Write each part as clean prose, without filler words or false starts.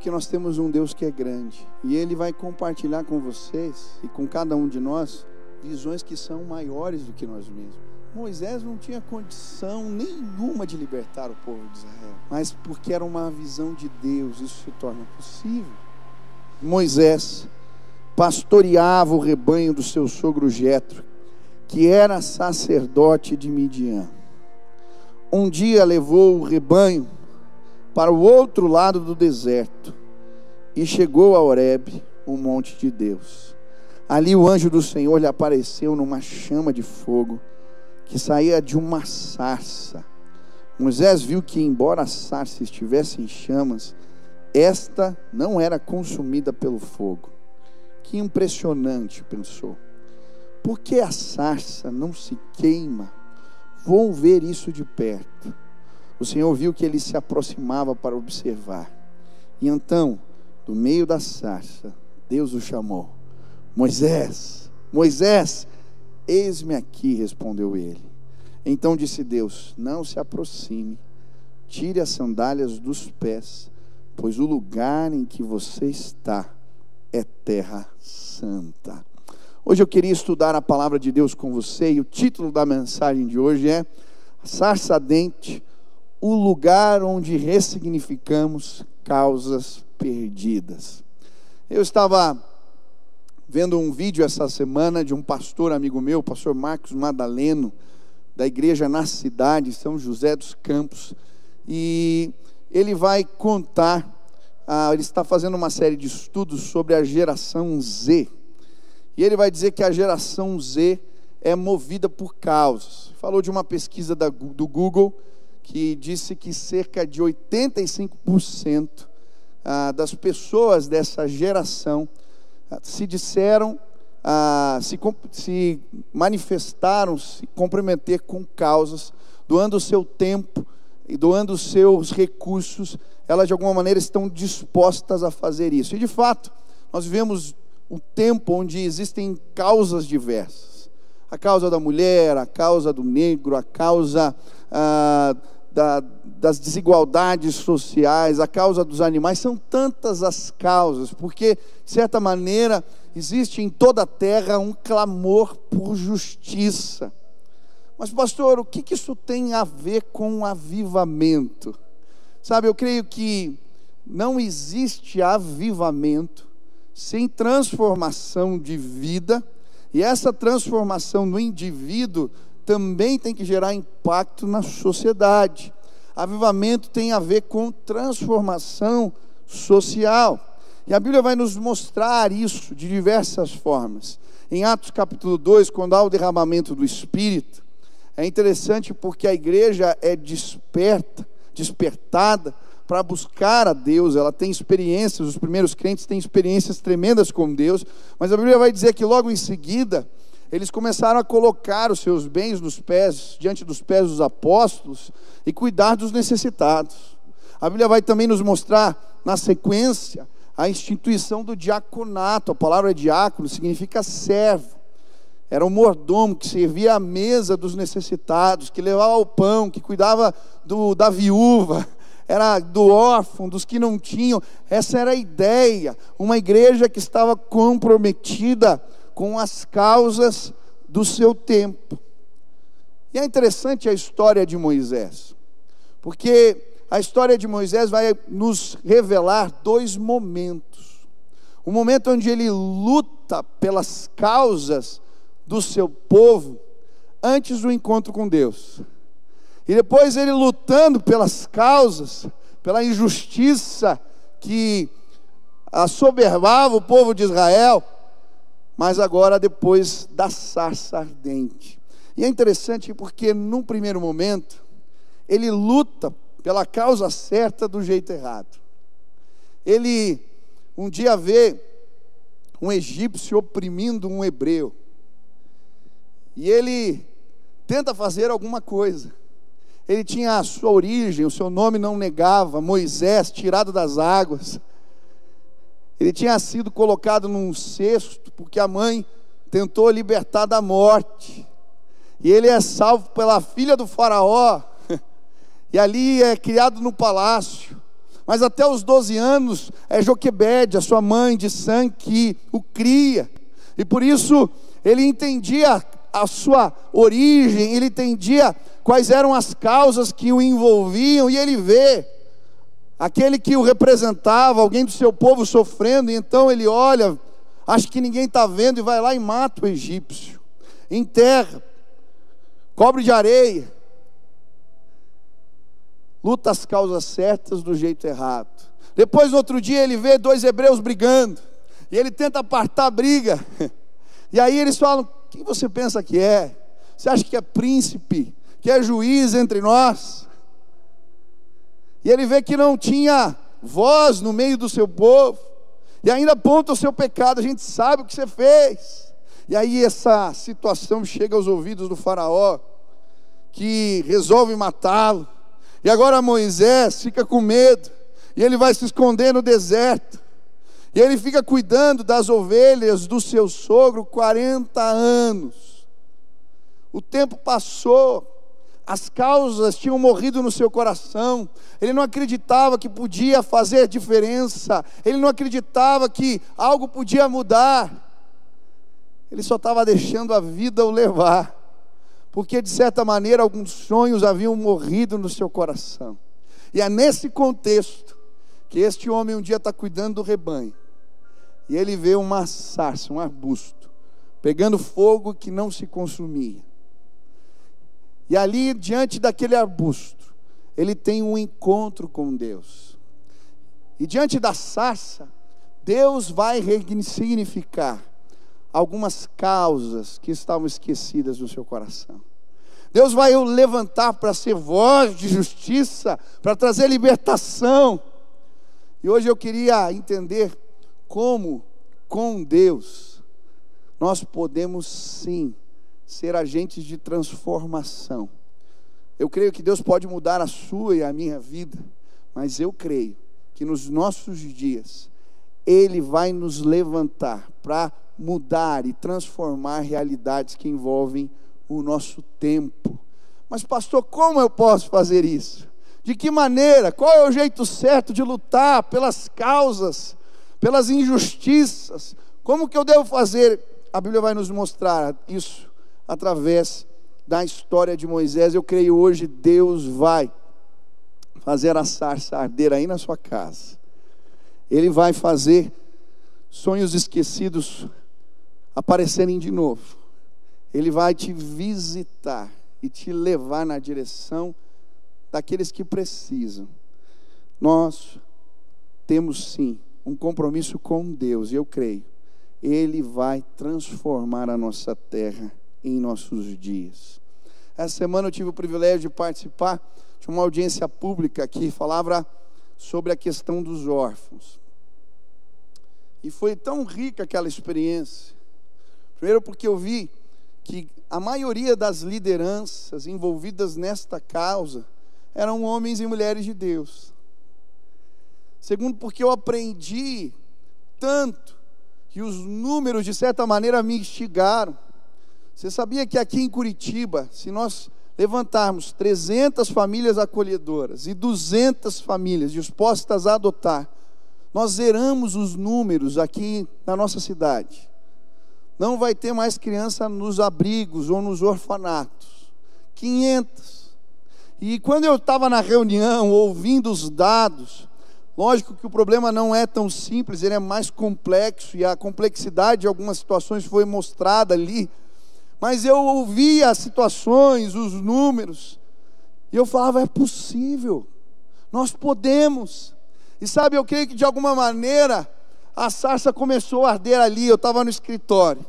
porque nós temos um Deus que é grande. E Ele vai compartilhar com vocês e com cada um de nós visões que são maiores do que nós mesmos. Moisés não tinha condição nenhuma de libertar o povo de Israel, mas porque era uma visão de Deus, isso se torna possível. Moisés pastoreava o rebanho do seu sogro Jetro, que era sacerdote de Midian. Um dia levou o rebanho para o outro lado do deserto e chegou a Horebe, o monte de Deus. Ali o anjo do Senhor lhe apareceu numa chama de fogo que saía de uma sarça. Moisés viu que, embora a sarça estivesse em chamas, esta não era consumida pelo fogo. Que impressionante, pensou. Por que a sarça não se queima? Vou ver isso de perto. O Senhor viu que ele se aproximava para observar. E então, do meio da sarça, Deus o chamou. Moisés, Moisés, eis-me aqui, respondeu ele. Então disse Deus, não se aproxime, tire as sandálias dos pés, pois o lugar em que você está é terra santa. Hoje eu queria estudar a palavra de Deus com você, e o título da mensagem de hoje é Sarça Ardente, o lugar onde ressignificamos causas perdidas. Eu estava vendo um vídeo essa semana de um pastor amigo meu, o pastor Marcos Madaleno, da igreja na cidade, São José dos Campos, e ele vai contar, ele está fazendo uma série de estudos sobre a geração Z, e ele vai dizer que a geração Z é movida por causas. Falou de uma pesquisa do Google, que disse que cerca de 85% das pessoas dessa geração se disseram, se manifestaram, se comprometer com causas, doando o seu tempo e doando os seus recursos. Elas de alguma maneira estão dispostas a fazer isso. E de fato, nós vivemos um tempo onde existem causas diversas. A causa da mulher, a causa do negro, a causa das desigualdades sociais, a causa dos animais. São tantas as causas, porque, de certa maneira, existe em toda a terra um clamor por justiça. Mas, pastor, o que isso tem a ver com avivamento? Sabe, eu creio que não existe avivamento sem transformação de vida, e essa transformação no indivíduo também tem que gerar impacto na sociedade. Avivamento tem a ver com transformação social, e a Bíblia vai nos mostrar isso de diversas formas. Em Atos capítulo 2, quando há o derramamento do Espírito, é interessante porque a igreja é despertada para buscar a Deus. Ela tem experiências, os primeiros crentes têm experiências tremendas com Deus, mas a Bíblia vai dizer que logo em seguida eles começaram a colocar os seus bens diante dos pés dos apóstolos e cuidar dos necessitados. A Bíblia vai também nos mostrar, na sequência, a instituição do diaconato. A palavra diácono significa servo. Era um mordomo que servia à mesa dos necessitados, que levava o pão, que cuidava da viúva, era do órfão, dos que não tinham. Essa era a ideia, uma igreja que estava comprometida com as causas do seu tempo. E é interessante a história de Moisés, porque a história de Moisés vai nos revelar dois momentos. O momento onde ele luta pelas causas do seu povo antes do encontro com Deus, e depois ele lutando pelas causas, pela injustiça que assoberbava o povo de Israel, mas agora depois da sarça ardente. E é interessante porque num primeiro momento ele luta pela causa certa do jeito errado. Ele um dia vê um egípcio oprimindo um hebreu, e ele tenta fazer alguma coisa. Ele tinha a sua origem, o seu nome não negava, Moisés, tirado das águas. Ele tinha sido colocado num cesto, porque a mãe tentou libertar da morte. E ele é salvo pela filha do faraó, e ali é criado no palácio. Mas até os 12 anos é Joquebede, a sua mãe de sangue, que o cria. E por isso ele entendia a sua origem, ele entendia quais eram as causas que o envolviam, e ele vê aquele que o representava, alguém do seu povo sofrendo, e então ele olha, acha que ninguém está vendo, e vai lá e mata o egípcio, enterra, cobre de areia, luta as causas certas do jeito errado. Depois, no outro dia, ele vê 2 hebreus brigando, e ele tenta apartar a briga, e aí eles falam: quem você pensa que é? Você acha que é príncipe, que é juiz entre nós? E ele vê que não tinha voz no meio do seu povo, e ainda aponta o seu pecado: a gente sabe o que você fez. E aí essa situação chega aos ouvidos do faraó, que resolve matá-lo. E agora Moisés fica com medo, e ele vai se esconder no deserto, e ele fica cuidando das ovelhas do seu sogro 40 anos. O tempo passou, as causas tinham morrido no seu coração, ele não acreditava que podia fazer diferença, ele não acreditava que algo podia mudar, ele só estava deixando a vida o levar, porque de certa maneira alguns sonhos haviam morrido no seu coração. E é nesse contexto que este homem um dia está cuidando do rebanho, e ele vê uma sarça, um arbusto, pegando fogo que não se consumia. E ali, diante daquele arbusto, ele tem um encontro com Deus. E diante da sarça, Deus vai ressignificar algumas causas que estavam esquecidas no seu coração. Deus vai o levantar para ser voz de justiça, para trazer libertação. E hoje eu queria entender como, com Deus, nós podemos sim ser agentes de transformação. Eu creio que Deus pode mudar a sua e a minha vida, mas eu creio que nos nossos dias Ele vai nos levantar para mudar e transformar realidades que envolvem o nosso tempo. Mas pastor, como eu posso fazer isso? De que maneira? Qual é o jeito certo de lutar pelas causas, pelas injustiças? Como que eu devo fazer? A Bíblia vai nos mostrar isso através da história de Moisés. Eu creio hoje Deus vai fazer a sarça arder aí na sua casa. Ele vai fazer sonhos esquecidos aparecerem de novo. Ele vai te visitar e te levar na direção daqueles que precisam. Nós temos sim um compromisso com Deus, e eu creio, Ele vai transformar a nossa terra em nossos dias. Essa semana eu tive o privilégio de participar de uma audiência pública que falava sobre a questão dos órfãos. E foi tão rica aquela experiência. Primeiro porque eu vi que a maioria das lideranças envolvidas nesta causa eram homens e mulheres de Deus. Segundo porque eu aprendi tanto que os números de certa maneira me instigaram. Você sabia que aqui em Curitiba, se nós levantarmos 300 famílias acolhedoras e 200 famílias dispostas a adotar, nós zeramos os números aqui na nossa cidade. Não vai ter mais criança nos abrigos ou nos orfanatos. 500. E quando eu estava na reunião, ouvindo os dados, lógico que o problema não é tão simples, ele é mais complexo, e a complexidade de algumas situações foi mostrada ali. Mas eu ouvia as situações, os números, e eu falava, é possível, nós podemos. E sabe, eu creio que de alguma maneira a sarça começou a arder ali. Eu estava no escritório,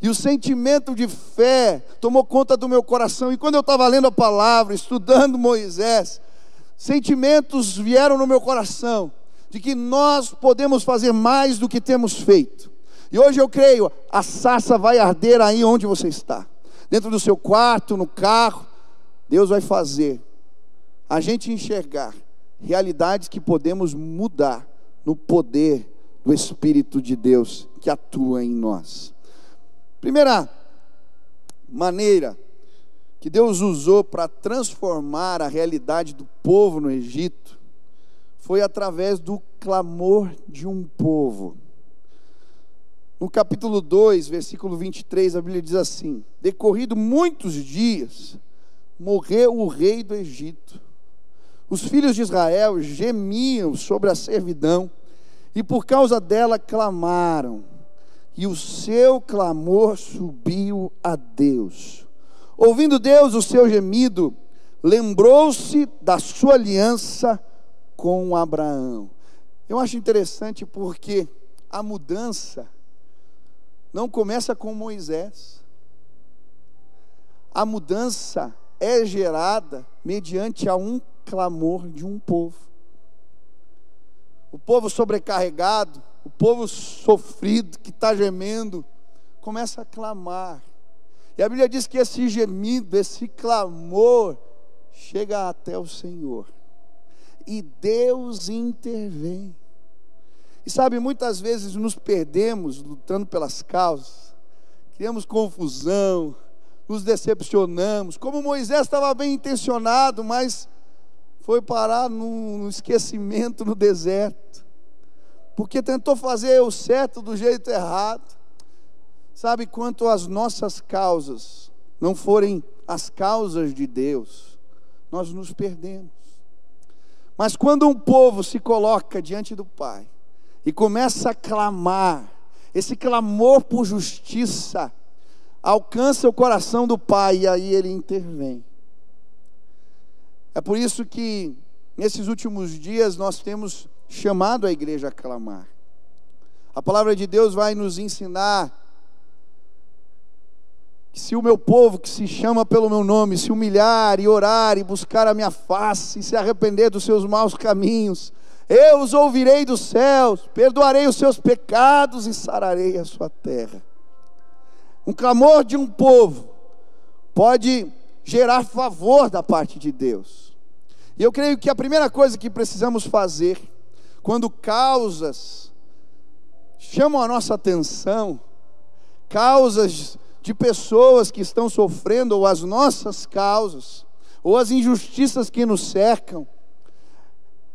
e o sentimento de fé tomou conta do meu coração. E quando eu estava lendo a palavra, estudando Moisés, sentimentos vieram no meu coração, de que nós podemos fazer mais do que temos feito. E hoje eu creio, a sarça vai arder aí onde você está, dentro do seu quarto, no carro. Deus vai fazer a gente enxergar realidades que podemos mudar no poder do Espírito de Deus que atua em nós. Primeira maneira que Deus usou para transformar a realidade do povo no Egito foi através do clamor de um povo. No capítulo 2, versículo 23, a Bíblia diz assim: decorrido muitos dias, morreu o rei do Egito. Os filhos de Israel gemiam sobre a servidão, e por causa dela clamaram, e o seu clamor subiu a Deus. Ouvindo Deus o seu gemido, lembrou-se da sua aliança com Abraão. Eu acho interessante porque a mudança não começa com Moisés. A mudança é gerada mediante a um clamor de um povo. O povo sobrecarregado, o povo sofrido, que está gemendo, começa a clamar. E a Bíblia diz que esse gemido, esse clamor, chega até o Senhor. E Deus intervém. E sabe, muitas vezes nos perdemos lutando pelas causas, criamos confusão, nos decepcionamos, como Moisés estava bem intencionado, mas foi parar no esquecimento no deserto, porque tentou fazer o certo do jeito errado. Sabe, quanto as nossas causas não forem as causas de Deus, nós nos perdemos. Mas quando um povo se coloca diante do Pai e começa a clamar, esse clamor por justiça alcança o coração do Pai, e aí Ele intervém. É por isso que nesses últimos dias nós temos chamado a igreja a clamar. A palavra de Deus vai nos ensinar que se o meu povo, que se chama pelo meu nome, se humilhar e orar e buscar a minha face e se arrepender dos seus maus caminhos, eu os ouvirei dos céus, perdoarei os seus pecados e sararei a sua terra. Um clamor de um povo pode gerar favor da parte de Deus. E eu creio que a primeira coisa que precisamos fazer, quando causas chamam a nossa atenção, causas de pessoas que estão sofrendo, ou as nossas causas, ou as injustiças que nos cercam,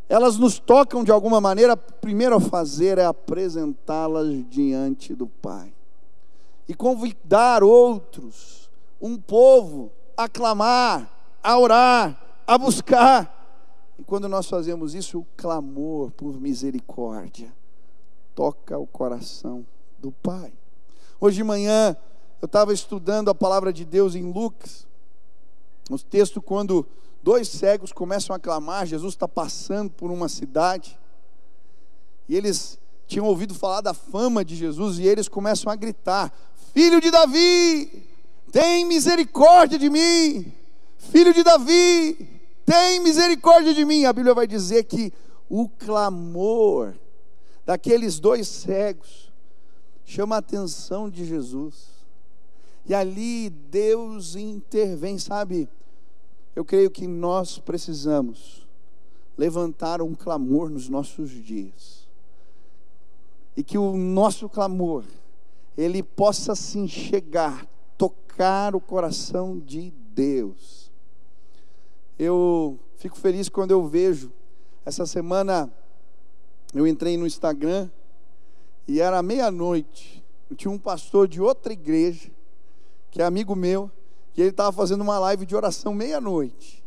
elas nos tocam de alguma maneira, primeiro a fazer é apresentá-las diante do Pai. E convidar outros, um povo, a clamar, a orar, a buscar. E quando nós fazemos isso, o clamor por misericórdia toca o coração do Pai. Hoje de manhã, eu estava estudando a palavra de Deus em Lucas, no texto quando 2 cegos começam a clamar. Jesus está passando por uma cidade, e eles tinham ouvido falar da fama de Jesus, e eles começam a gritar: filho de Davi, tem misericórdia de mim, filho de Davi, tem misericórdia de mim. A Bíblia vai dizer que o clamor daqueles 2 cegos chama a atenção de Jesus, e ali Deus intervém. Sabe, eu creio que nós precisamos levantar um clamor nos nossos dias, e que o nosso clamor, ele possa sim chegar, tocar o coração de Deus. Eu fico feliz quando eu vejo, essa semana eu entrei no Instagram, e era meia-noite, tinha um pastor de outra igreja, que é amigo meu, que ele estava fazendo uma live de oração meia-noite,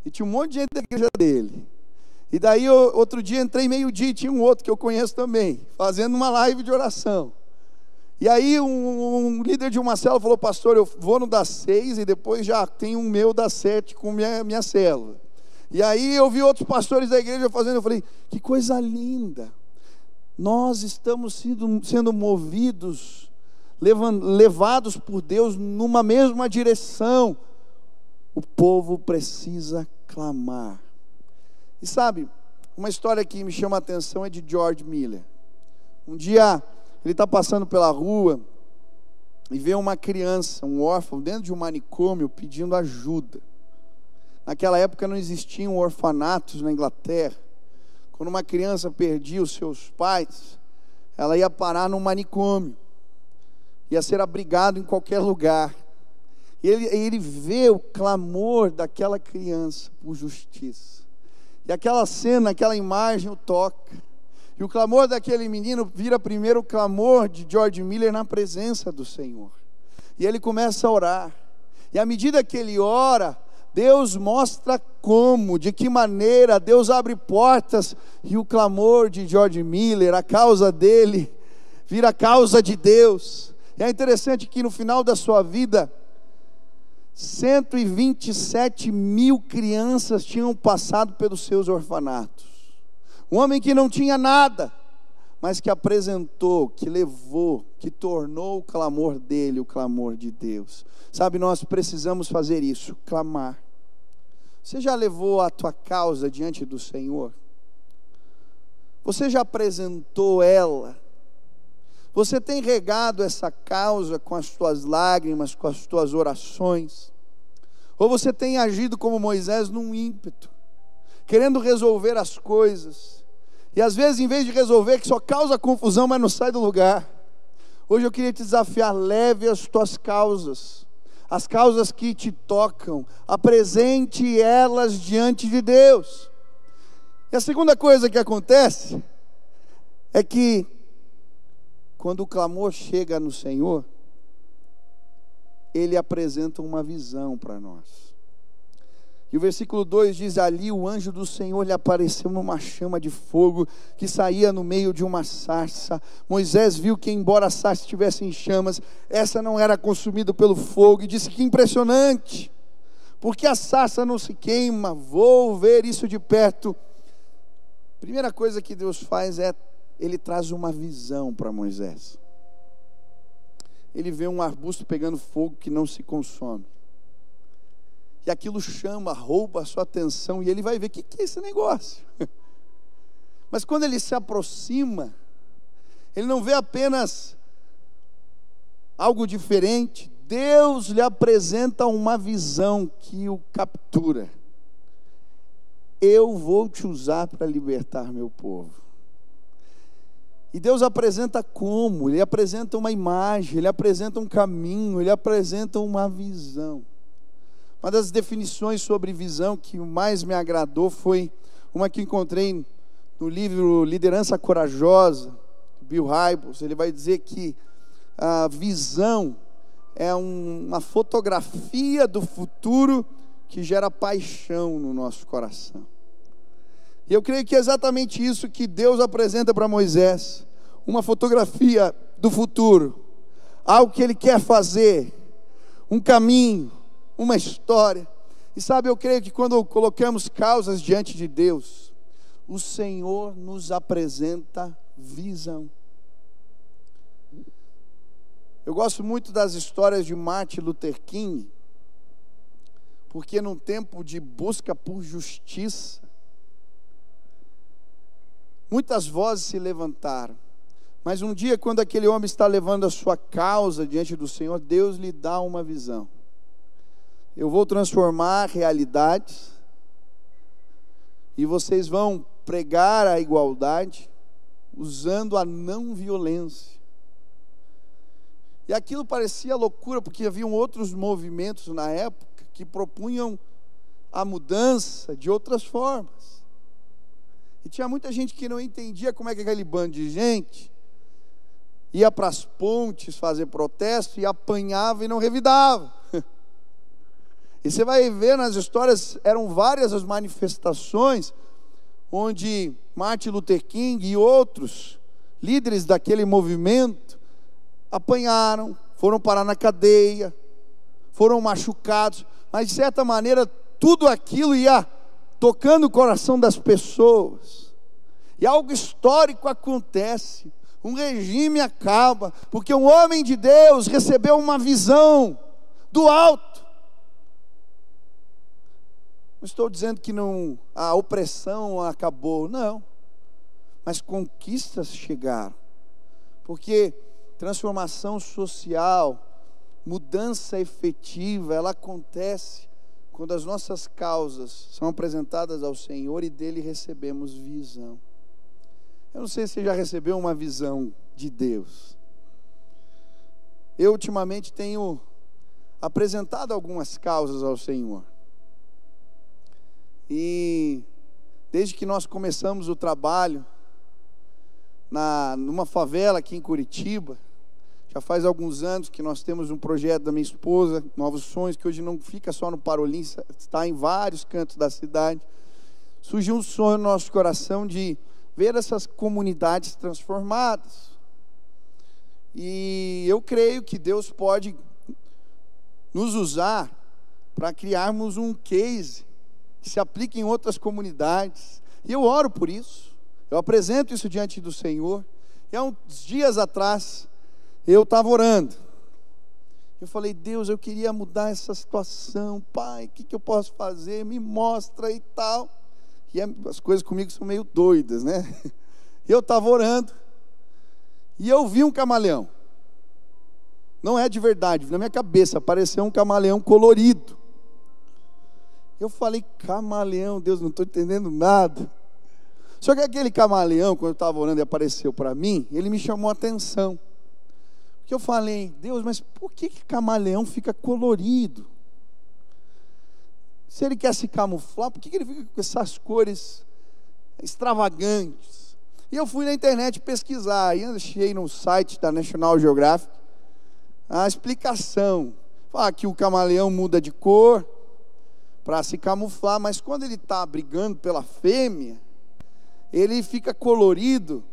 e tinha um monte de gente da igreja dele. E daí outro dia entrei meio-dia, e tinha um outro que eu conheço também, fazendo uma live de oração. E aí um líder de uma célula falou: pastor, eu vou no das 6 e depois já tem um meu das 7 com minha célula. E aí eu vi outros pastores da igreja fazendo, eu falei: que coisa linda. Nós estamos sendo movidos, levados por Deus numa mesma direção. O povo precisa clamar. E sabe, uma história que me chama a atenção é de George Miller. Um dia ele está passando pela rua e vê uma criança, um órfão, dentro de um manicômio pedindo ajuda. Naquela época não existiam orfanatos na Inglaterra. Quando uma criança perdia os seus pais, ela ia parar num manicômio, ia ser abrigado em qualquer lugar. E ele vê o clamor daquela criança por justiça. E aquela cena, aquela imagem o toca. E o clamor daquele menino vira primeiro o clamor de George Miller na presença do Senhor. E ele começa a orar. E à medida que ele ora, Deus mostra como, de que maneira, Deus abre portas. E o clamor de George Miller, a causa dele, vira a causa de Deus. E é interessante que no final da sua vida, 127 mil crianças tinham passado pelos seus orfanatos. Um homem que não tinha nada, mas que apresentou, que levou, que tornou o clamor dele o clamor de Deus. Sabe, nós precisamos fazer isso, clamar. Você já levou a tua causa diante do Senhor? Você já apresentou ela? Você tem regado essa causa com as tuas lágrimas, com as tuas orações? Ou você tem agido como Moisés num ímpeto, querendo resolver as coisas, e às vezes em vez de resolver, que só causa confusão, mas não sai do lugar? Hoje eu queria te desafiar, leve as tuas causas, as causas que te tocam, apresente elas diante de Deus. E a segunda coisa que acontece, é que, quando o clamor chega no Senhor, Ele apresenta uma visão para nós. E o versículo 2 diz: ali o anjo do Senhor lhe apareceu numa chama de fogo, que saía no meio de uma sarça. Moisés viu que, embora a sarça estivesse em chamas, essa não era consumida pelo fogo, e disse: que impressionante, porque a sarça não se queima, vou ver isso de perto. Primeira coisa que Deus faz é, Ele traz uma visão para Moisés. Ele vê um arbusto pegando fogo que não se consome, e aquilo chama, rouba a sua atenção, e ele vai ver, o que é esse negócio? Mas quando ele se aproxima, ele não vê apenas algo diferente. Deus lhe apresenta uma visão que o captura. Eu vou te usar para libertar meu povo. E Deus apresenta como? Ele apresenta uma imagem, Ele apresenta um caminho, Ele apresenta uma visão. Uma das definições sobre visão que mais me agradou foi uma que encontrei no livro Liderança Corajosa, Bill Hybels. Ele vai dizer que a visão é uma fotografia do futuro que gera paixão no nosso coração. E eu creio que é exatamente isso que Deus apresenta para Moisés, uma fotografia do futuro, algo que Ele quer fazer, um caminho, uma história. E sabe, eu creio que quando colocamos causas diante de Deus, o Senhor nos apresenta visão. Eu gosto muito das histórias de Martin Luther King, porque num tempo de busca por justiça, muitas vozes se levantaram, mas um dia, quando aquele homem está levando a sua causa diante do Senhor, Deus lhe dá uma visão. Eu vou transformar realidades, e vocês vão pregar a igualdade, usando a não violência. E aquilo parecia loucura, porque haviam outros movimentos na época, que propunham a mudança de outras formas. E tinha muita gente que não entendia como é que aquele bando de gente ia para as pontes fazer protesto, e apanhava e não revidava. E você vai ver nas histórias, eram várias as manifestações, onde Martin Luther King e outros líderes daquele movimento apanharam, foram parar na cadeia, foram machucados, mas de certa maneira tudo aquilo ia tocando o coração das pessoas, e algo histórico acontece, um regime acaba, porque um homem de Deus recebeu uma visão do alto. Não estou dizendo que a opressão acabou, não, mas conquistas chegaram, porque transformação social, mudança efetiva, ela acontece quando as nossas causas são apresentadas ao Senhor e dele recebemos visão. Eu não sei se você já recebeu uma visão de Deus. Eu ultimamente tenho apresentado algumas causas ao Senhor, e desde que nós começamos o trabalho numa favela aqui em Curitiba, já faz alguns anos que nós temos um projeto da minha esposa, Novos Sonhos, que hoje não fica só no Parolim, está em vários cantos da cidade. Surgiu um sonho no nosso coração de ver essas comunidades transformadas. E eu creio que Deus pode nos usar para criarmos um case que se aplique em outras comunidades. E eu oro por isso. Eu apresento isso diante do Senhor. E há uns dias atrás, eu estava orando. Eu falei, Deus, eu queria mudar essa situação. Pai, o que eu posso fazer? Me mostra e tal. E as coisas comigo são meio doidas, né? Eu estava orando. E eu vi um camaleão. Não é de verdade. Na minha cabeça apareceu um camaleão colorido. Eu falei, camaleão, Deus, não estou entendendo nada. Só que aquele camaleão, quando eu estava orando e apareceu para mim, ele me chamou a atenção. Porque eu falei, Deus, mas por que camaleão fica colorido? Se ele quer se camuflar, por que ele fica com essas cores extravagantes? E eu fui na internet pesquisar, e achei no site da National Geographic a explicação. Fala que o camaleão muda de cor para se camuflar, mas quando ele está brigando pela fêmea, ele fica colorido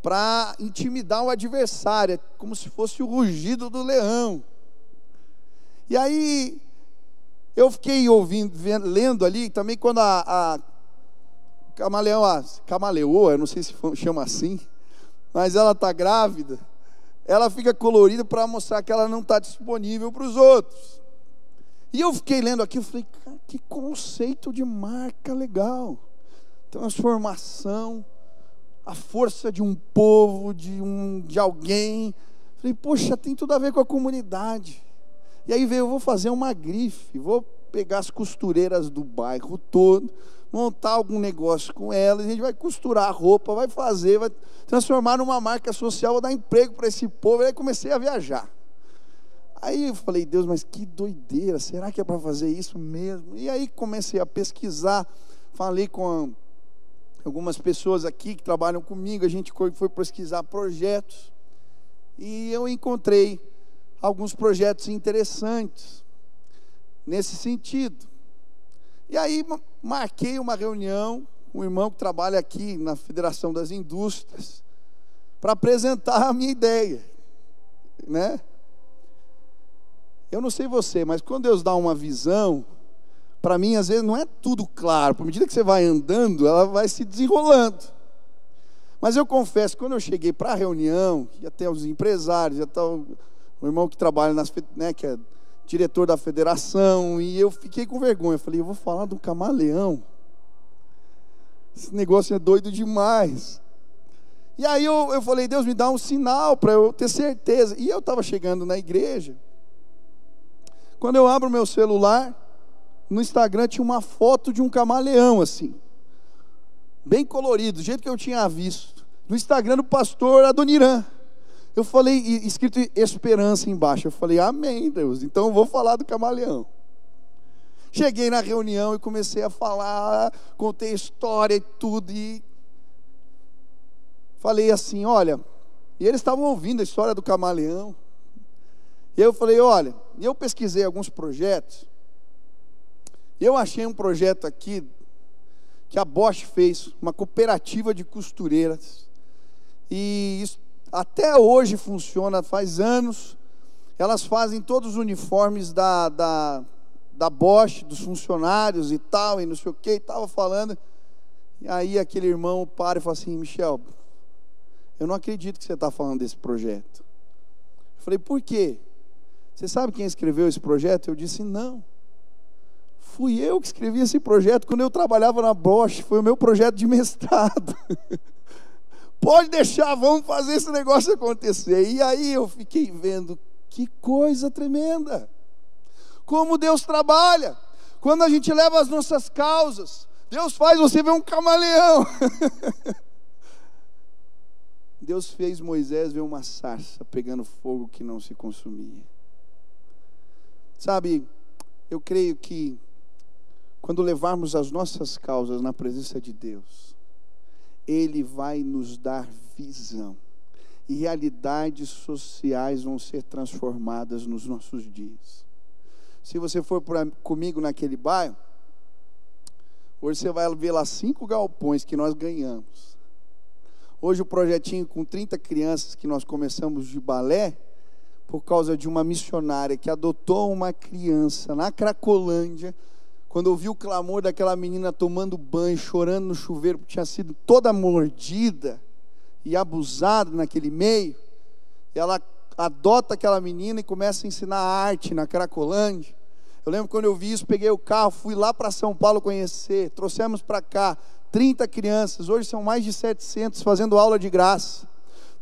para intimidar o adversário, como se fosse o rugido do leão. E aí, eu fiquei ouvindo, lendo ali, também quando a camaleoa, eu não sei se chama assim, mas ela está grávida, ela fica colorida para mostrar que ela não está disponível para os outros. E eu fiquei lendo aqui, eu falei, cara, que conceito de marca legal. Transformação, a força de um povo, de alguém. Falei, poxa, tem tudo a ver com a comunidade. E aí veio, eu vou fazer uma grife, vou pegar as costureiras do bairro todo, montar algum negócio com elas, a gente vai costurar a roupa, vai fazer, vai transformar numa marca social, vou dar emprego para esse povo. E aí comecei a viajar. Aí eu falei, Deus, mas que doideira, será que é para fazer isso mesmo? E aí comecei a pesquisar, falei com algumas pessoas aqui que trabalham comigo, a gente foi pesquisar projetos, e eu encontrei alguns projetos interessantes nesse sentido. E aí marquei uma reunião com um irmão que trabalha aqui na Federação das Indústrias, para apresentar a minha ideia, né? Eu não sei você, mas quando Deus dá uma visão, para mim às vezes não é tudo claro. À medida que você vai andando, ela vai se desenrolando. Mas eu confesso, quando eu cheguei para a reunião, ia ter os empresários, ia estar o irmão que trabalha, né, que é diretor da federação, e eu fiquei com vergonha. Eu falei, eu vou falar do camaleão. Esse negócio é doido demais. E aí eu falei, Deus, me dá um sinal para eu ter certeza. E eu estava chegando na igreja. Quando eu abro meu celular, no Instagram tinha uma foto de um camaleão assim, bem colorido, do jeito que eu tinha visto, no Instagram do pastor Adoniran. Eu falei, escrito esperança embaixo, eu falei, amém, Deus, então eu vou falar do camaleão. Cheguei na reunião e comecei a falar, contei história e tudo, e falei assim, olha, e eles estavam ouvindo a história do camaleão. E eu falei, olha, eu pesquisei alguns projetos, e eu achei um projeto aqui, que a Bosch fez, uma cooperativa de costureiras, e isso até hoje funciona, faz anos, elas fazem todos os uniformes da Bosch, dos funcionários e tal, e não sei o que, e estava falando, e aí aquele irmão para e fala assim, Michel, eu não acredito que você está falando desse projeto. Eu falei, por quê? Você sabe quem escreveu esse projeto? Eu disse, não. Fui eu que escrevi esse projeto quando eu trabalhava na Bosch. Foi o meu projeto de mestrado. Pode deixar, vamos fazer esse negócio acontecer. E aí eu fiquei vendo, que coisa tremenda. Como Deus trabalha. Quando a gente leva as nossas causas, Deus faz você ver um camaleão. Deus fez Moisés ver uma sarça pegando fogo que não se consumia. Sabe, eu creio que quando levarmos as nossas causas na presença de Deus, Ele vai nos dar visão. E realidades sociais vão ser transformadas nos nossos dias. Se você for comigo naquele bairro, hoje você vai ver lá 5 galpões que nós ganhamos. Hoje o projetinho com 30 crianças que nós começamos de balé, por causa de uma missionária que adotou uma criança na Cracolândia, quando ouviu o clamor daquela menina tomando banho, chorando no chuveiro, porque tinha sido toda mordida e abusada naquele meio, ela adota aquela menina e começa a ensinar arte na Cracolândia. Eu lembro quando eu vi isso, peguei o carro, fui lá para São Paulo conhecer, trouxemos para cá 30 crianças, hoje são mais de 700 fazendo aula de graça.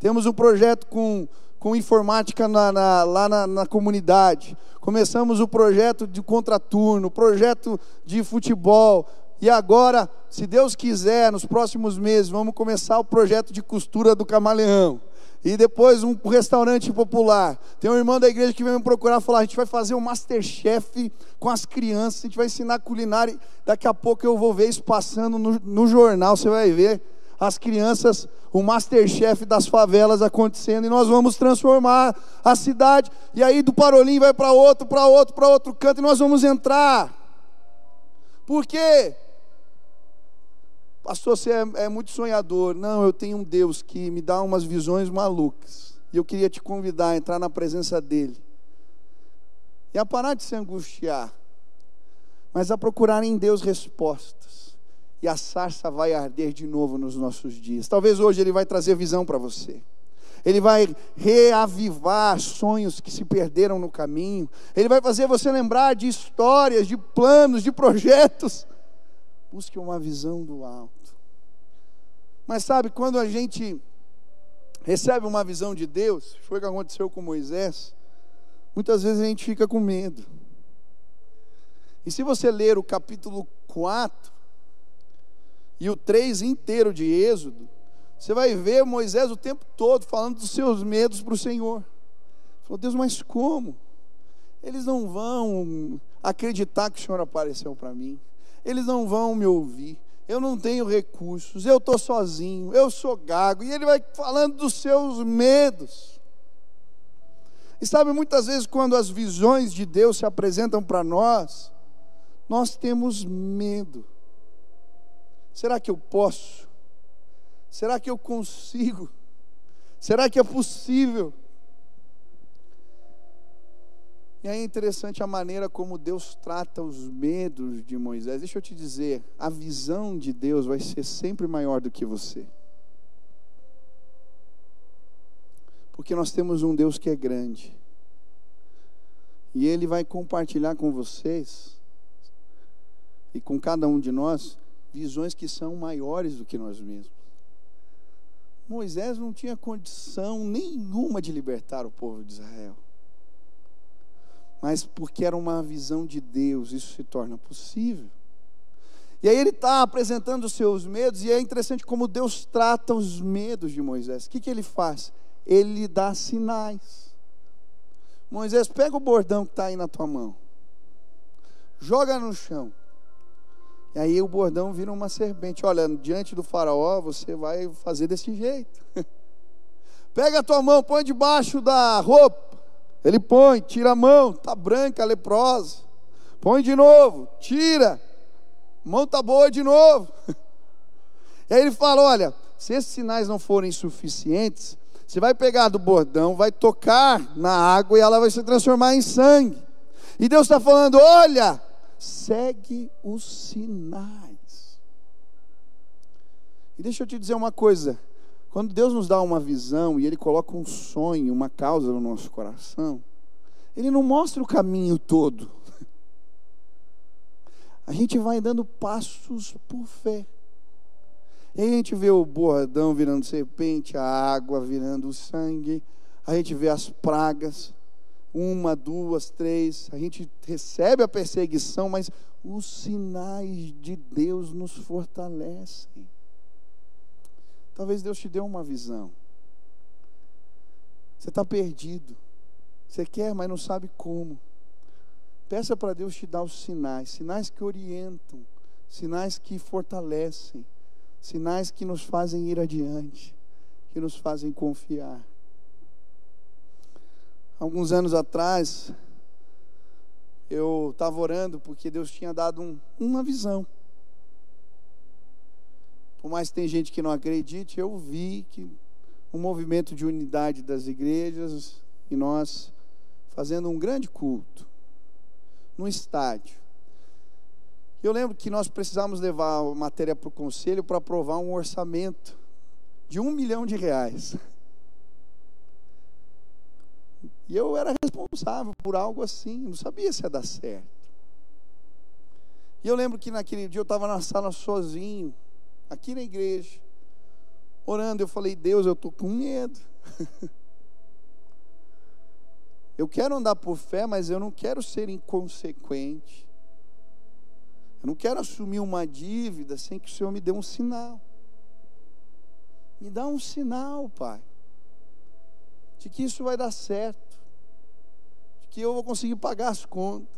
Temos um projeto com informática lá na comunidade. Começamos o projeto de contraturno, projeto de futebol. E agora, se Deus quiser, nos próximos meses, vamos começar o projeto de costura do Camaleão. E depois um restaurante popular. Tem um irmão da igreja que veio me procurar e falar: a gente vai fazer um Masterchef com as crianças, a gente vai ensinar culinária. Daqui a pouco eu vou ver isso passando no jornal, você vai ver as crianças, o Masterchef das favelas acontecendo, e nós vamos transformar a cidade. E aí do Parolim vai para outro canto, e nós vamos entrar. Por quê? Pastor, você é muito sonhador. Não, eu tenho um Deus que me dá umas visões malucas, e eu queria te convidar a entrar na presença dEle, e a parar de se angustiar, mas a procurar em Deus respostas. E a sarça vai arder de novo nos nossos dias. Talvez hoje Ele vai trazer visão para você. Ele vai reavivar sonhos que se perderam no caminho. Ele vai fazer você lembrar de histórias, de planos, de projetos. Busque uma visão do alto. Mas sabe, quando a gente recebe uma visão de Deus, foi o que aconteceu com Moisés, muitas vezes a gente fica com medo. E se você ler o capítulo 4, e o 3 inteiro de Êxodo, você vai ver Moisés o tempo todo falando dos seus medos para o Senhor. Falou: Deus, mas como? Eles não vão acreditar que o Senhor apareceu para mim. Eles não vão me ouvir. Eu não tenho recursos. Eu estou sozinho. Eu sou gago. E ele vai falando dos seus medos. E sabe, muitas vezes quando as visões de Deus se apresentam para nós, nós temos medo. Será que eu posso? Será que eu consigo? Será que é possível? E aí é interessante a maneira como Deus trata os medos de Moisés. Deixa eu te dizer, a visão de Deus vai ser sempre maior do que você. Porque nós temos um Deus que é grande. E Ele vai compartilhar com vocês e com cada um de nós visões que são maiores do que nós mesmos. Moisés não tinha condição nenhuma de libertar o povo de Israel. Mas porque era uma visão de Deus, isso se torna possível. E aí ele está apresentando os seus medos, e é interessante como Deus trata os medos de Moisés. O que ele faz? Ele dá sinais. Moisés, pega o bordão que está aí na tua mão, joga no chão. E aí o bordão vira uma serpente. Olha, diante do faraó você vai fazer desse jeito. Pega a tua mão, põe debaixo da roupa. Ele põe, tira a mão, está branca, leprosa. Põe de novo, tira. A mão está boa de novo. E aí ele fala: olha, se esses sinais não forem suficientes, você vai pegar do bordão, vai tocar na água e ela vai se transformar em sangue. E Deus está falando: olha, segue os sinais. E deixa eu te dizer uma coisa. Quando Deus nos dá uma visão e Ele coloca um sonho, uma causa no nosso coração, Ele não mostra o caminho todo. A gente vai dando passos por fé. E aí a gente vê o bordão virando serpente, a água virando sangue, a gente vê as pragas, 1, 2, 3, a gente recebe a perseguição, mas os sinais de Deus nos fortalecem. Talvez Deus te dê uma visão. Você está perdido. Você quer, mas não sabe como. Peça para Deus te dar os sinais, sinais que orientam, sinais que fortalecem, sinais que nos fazem ir adiante, que nos fazem confiar. Alguns anos atrás, eu estava orando porque Deus tinha dado uma visão. Por mais que tem gente que não acredite, eu vi que um movimento de unidade das igrejas e nós fazendo um grande culto num estádio. Eu lembro que nós precisávamos levar a matéria para o conselho para aprovar um orçamento de R$1 milhão. E eu era responsável por algo assim, não sabia se ia dar certo. E eu lembro que naquele dia eu estava na sala sozinho, aqui na igreja, orando. Eu falei: Deus, eu estou com medo. Eu quero andar por fé, mas eu não quero ser inconsequente. Eu não quero assumir uma dívida sem que o Senhor me dê um sinal. Me dá um sinal, Pai, de que isso vai dar certo, de que eu vou conseguir pagar as contas.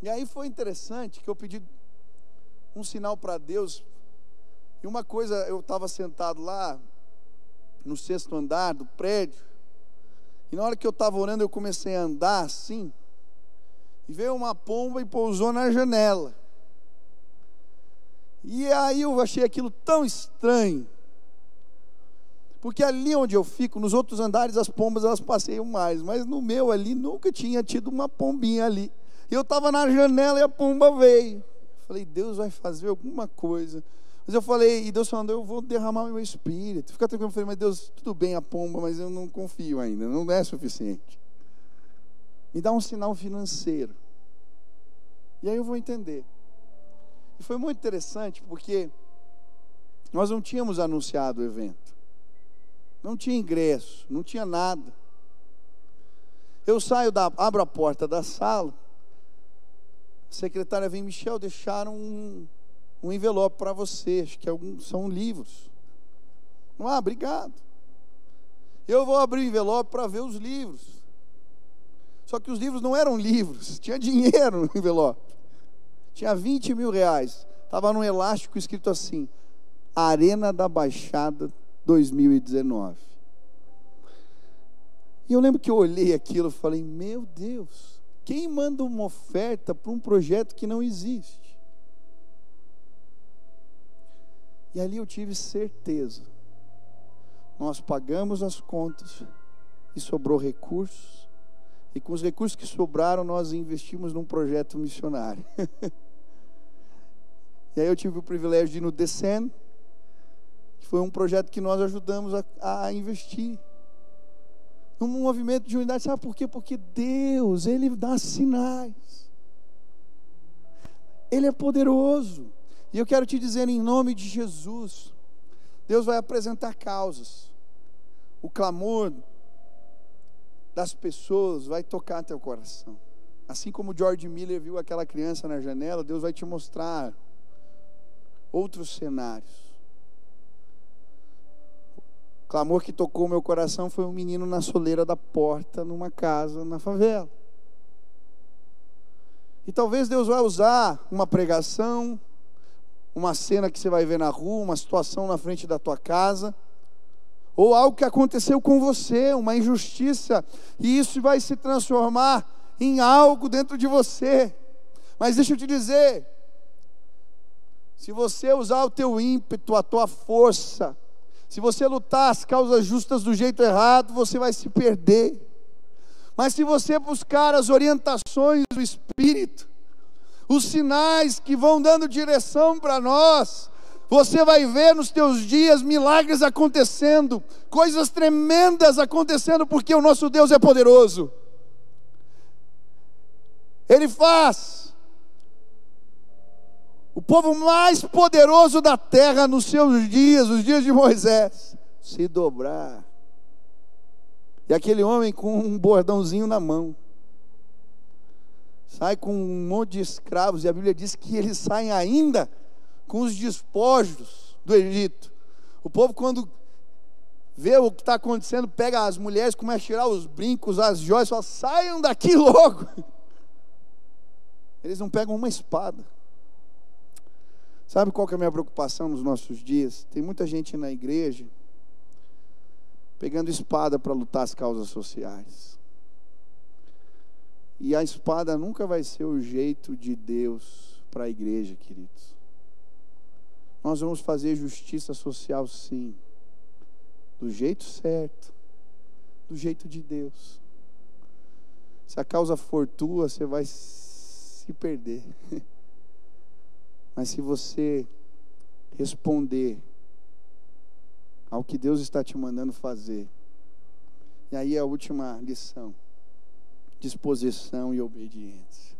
E aí foi interessante que eu pedi um sinal para Deus. E uma coisa, eu estava sentado lá no 6º andar do prédio, e na hora que eu estava orando, eu comecei a andar assim, e veio uma pomba e pousou na janela. E aí eu achei aquilo tão estranho, porque ali onde eu fico, nos outros andares, as pombas elas passeiam mais, mas no meu ali nunca tinha tido uma pombinha ali. E eu estava na janela e a pomba veio. Falei: Deus vai fazer alguma coisa. Mas eu falei, e Deus falando: eu vou derramar o meu espírito. Fica tranquilo. Eu falei: mas Deus, tudo bem a pomba, mas eu não confio ainda, não é suficiente. Me dá um sinal financeiro. E aí eu vou entender. E foi muito interessante porque nós não tínhamos anunciado o evento. Não tinha ingresso, não tinha nada. Eu saio, abro a porta da sala. A secretária vem: Michel, deixaram um envelope para você, acho que são livros. Obrigado. Eu vou abrir o envelope para ver os livros. Só que os livros não eram livros, tinha dinheiro no envelope. Tinha R$20 mil. Estava num elástico escrito assim: Arena da Baixada 2019. E eu lembro que eu olhei aquilo e falei: meu Deus, quem manda uma oferta para um projeto que não existe? E ali eu tive certeza. Nós pagamos as contas e sobrou recursos. E com os recursos que sobraram, nós investimos num projeto missionário. E aí eu tive o privilégio de ir no Descend, que foi um projeto que nós ajudamos a investir. Num movimento de unidade. Sabe por quê? Porque Deus, Ele dá sinais. Ele é poderoso. E eu quero te dizer, em nome de Jesus, Deus vai apresentar causas. O clamor das pessoas vai tocar teu coração. Assim como George Miller viu aquela criança na janela, Deus vai te mostrar outros cenários. O clamor que tocou meu coração foi um menino na soleira da porta, numa casa, na favela. E talvez Deus vai usar uma pregação, uma cena que você vai ver na rua, uma situação na frente da tua casa, ou algo que aconteceu com você, uma injustiça, e isso vai se transformar em algo dentro de você. Mas deixa eu te dizer, se você usar o teu ímpeto, a tua força, se você lutar as causas justas do jeito errado, você vai se perder. Mas se você buscar as orientações do Espírito, os sinais que vão dando direção para nós, você vai ver nos teus dias milagres acontecendo, coisas tremendas acontecendo, porque o nosso Deus é poderoso. Ele faz o povo mais poderoso da terra nos seus dias, os dias de Moisés, se dobrar. E aquele homem com um bordãozinho na mão sai com um monte de escravos, e a Bíblia diz que eles saem ainda com os despojos do Egito. O povo, quando vê o que está acontecendo, pega as mulheres, começa a tirar os brincos, as joias, fala, saiam daqui logo. Eles não pegam uma espada. Sabe qual que é a minha preocupação nos nossos dias? Tem muita gente na igreja pegando espada para lutar as causas sociais. E a espada nunca vai ser o jeito de Deus para a igreja, queridos. Nós vamos fazer justiça social, sim, do jeito certo, do jeito de Deus. Se a causa for tua, você vai se perder. Mas se você responder ao que Deus está te mandando fazer, e aí é a última lição: disposição e obediência.